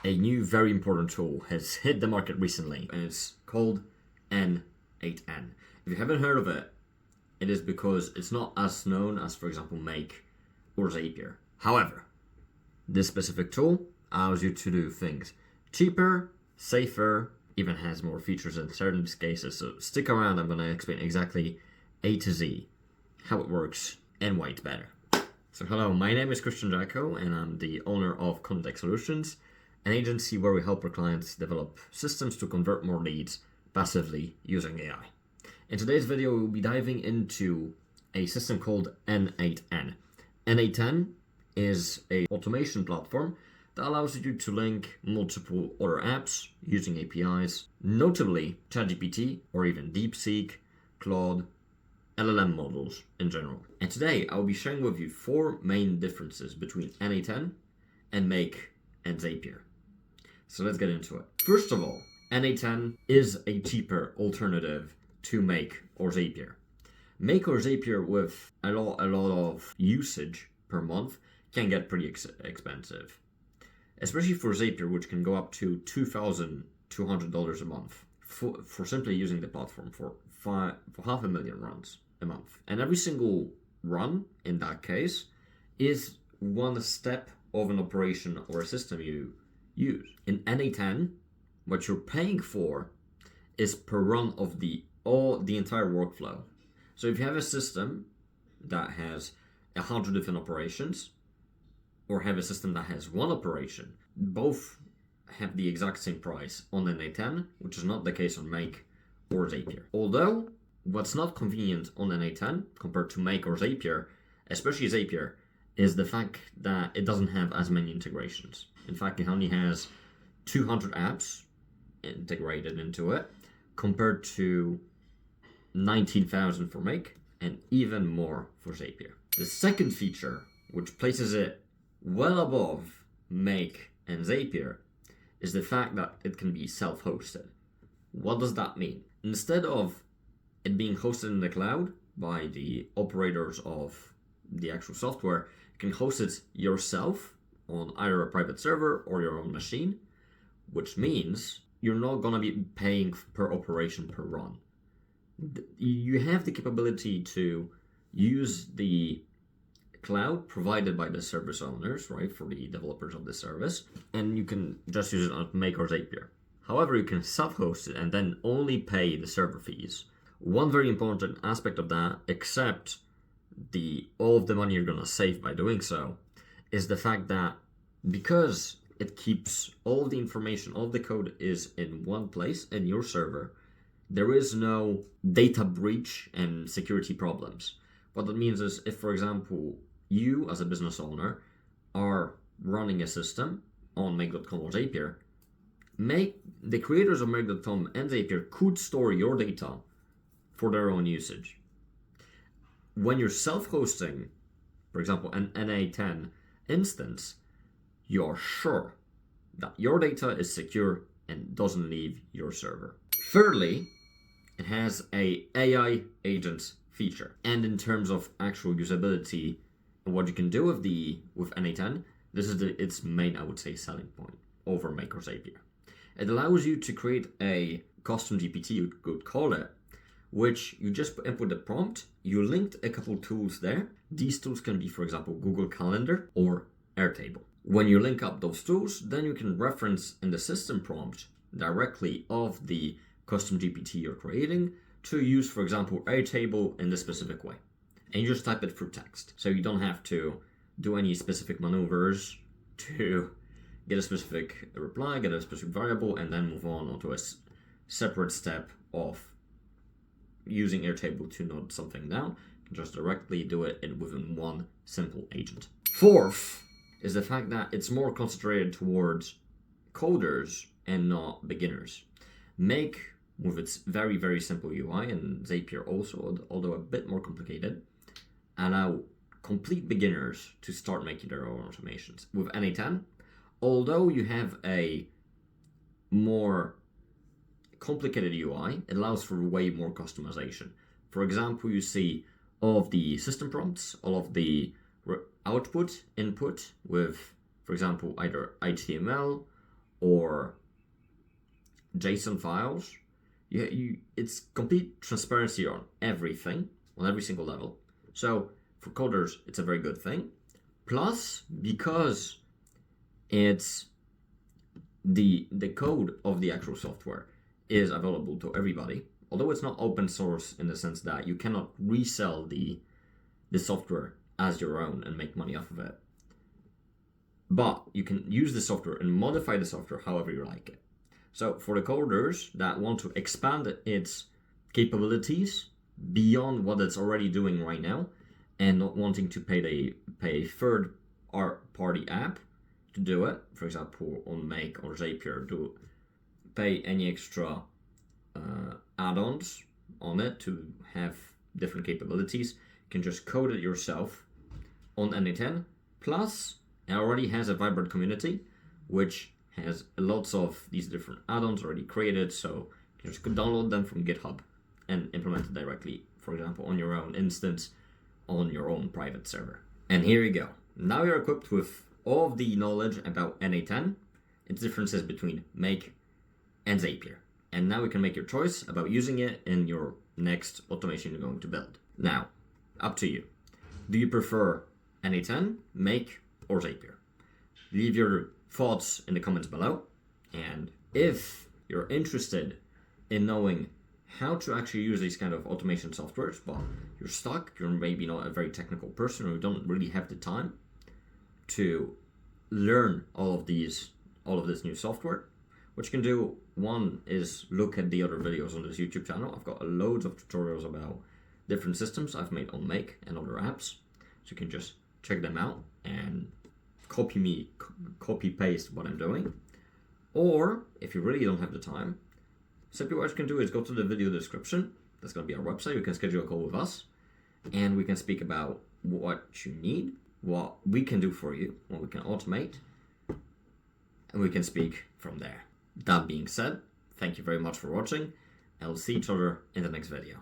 a new very important tool has hit the market recently, and it's called N8N. If you haven't heard of it, it is because it's not as known as, for example, Make or Zapier. However, this specific tool allows you to do things cheaper, safer, even has more features in certain cases. So stick around, I'm going to explain exactly A to Z how it works and why it's better. So hello, my name is Christian Jacko, and I'm the owner of Contact Solutions, an agency where we help our clients develop systems to convert more leads passively using AI. In today's video, we'll be diving into a system called N8N. N8N is an automation platform that allows you to link multiple other apps using APIs, notably ChatGPT or even DeepSeek, Claude, LLM models in general. And today I'll be sharing with you 4 main differences between N8N and Make and Zapier. So let's get into it. First of all, N8N is a cheaper alternative to Make or Zapier. Make or Zapier with a lot of usage per month can get pretty expensive. Especially for Zapier, which can go up to $2,200 a month for simply using the platform for half a million runs a month. And every single run in that case is one step of an operation or a system you use. In N8N, what you're paying for is per run of the entire workflow. So if you have a system that has 100 different operations, or have a system that has one operation, both have the exact same price on N8N, which is not the case on Make or Zapier. Although, what's not convenient on N8N compared to Make or Zapier, especially Zapier, is the fact that it doesn't have as many integrations. In fact, it only has 200 apps integrated into it, compared to 19,000 for Make and even more for Zapier. The second feature, which places it well above Make and Zapier, is the fact that it can be self-hosted. What does that mean? Instead of it being hosted in the cloud by the operators of the actual software, you can host it yourself on either a private server or your own machine, which means you're not going to be paying per operation per run. You have the capability to use the cloud provided by the service owners, right, for the developers of the service, and you can just use it on Make or Zapier. However, you can self-host it and then only pay the server fees. One very important aspect of that, except all of the money you're going to save by doing so, is the fact that because it keeps all the information, all the code is in one place in your server, there is no data breach and security problems. What that means is if, for example, you as a business owner are running a system on Make.com or Zapier, the creators of Make.com and Zapier could store your data for their own usage. When you're self-hosting, for example, an N8N instance, you're sure that your data is secure and doesn't leave your server. Thirdly, it has a AI agent feature. And in terms of actual usability and what you can do with N8N, this is its main, I would say, selling point over Make or Zapier. It allows you to create a custom GPT, you could call it, which you just input the prompt, you linked a couple tools there. These tools can be, for example, Google Calendar or Airtable. When you link up those tools, then you can reference in the system prompt directly of the custom GPT you're creating to use, for example, Airtable in this specific way. And you just type it through text. So you don't have to do any specific maneuvers to get a specific reply, get a specific variable, and then move on onto a separate step of using Airtable to note something down. You can just directly do it within one simple agent. Fourth is the fact that it's more concentrated towards coders and not beginners. Make, with its very, very simple UI, and Zapier also, although a bit more complicated, allow complete beginners to start making their own automations. With N8N, although you have a more complicated UI, it allows for way more customization. For example, you see all of the system prompts, all of the input with, for example, either HTML or JSON files. It's complete transparency on everything, on every single level. So for coders, it's a very good thing. Plus, because it's the code of the actual software is available to everybody, although it's not open source in the sense that you cannot resell the software as your own and make money off of it. But you can use the software and modify the software however you like it. So for the coders that want to expand its capabilities beyond what it's already doing right now, and not wanting to pay a third party app to do it, for example on Make or Zapier, to pay any extra add-ons on it to have different capabilities, you can just code it yourself on N8N. Plus, it already has a vibrant community, which has lots of these different add-ons already created, so you can just download them from GitHub and implement it directly, for example, on your own instance, on your own private server. And here you go. Now you're equipped with all of the knowledge about N8N, its differences between Make and Zapier. And now you can make your choice about using it in your next automation you're going to build. Now, up to you. Do you prefer N8N, Make, or Zapier? Leave your thoughts in the comments below. And if you're interested in knowing how to actually use these kind of automation softwares, but you're stuck, you're maybe not a very technical person, or you don't really have the time to learn all of this new software, what you can do, one, is look at the other videos on this YouTube channel. I've got loads of tutorials about different systems I've made on Make and other apps, so you can just check them out and copy paste what I'm doing. Or if you really don't have the time, simply what you can do is go to the video description. That's going to be our website. You can schedule a call with us, and we can speak about what you need, what we can do for you, what we can automate, and we can speak from there. That being said, thank you very much for watching, and we'll see each other in the next video.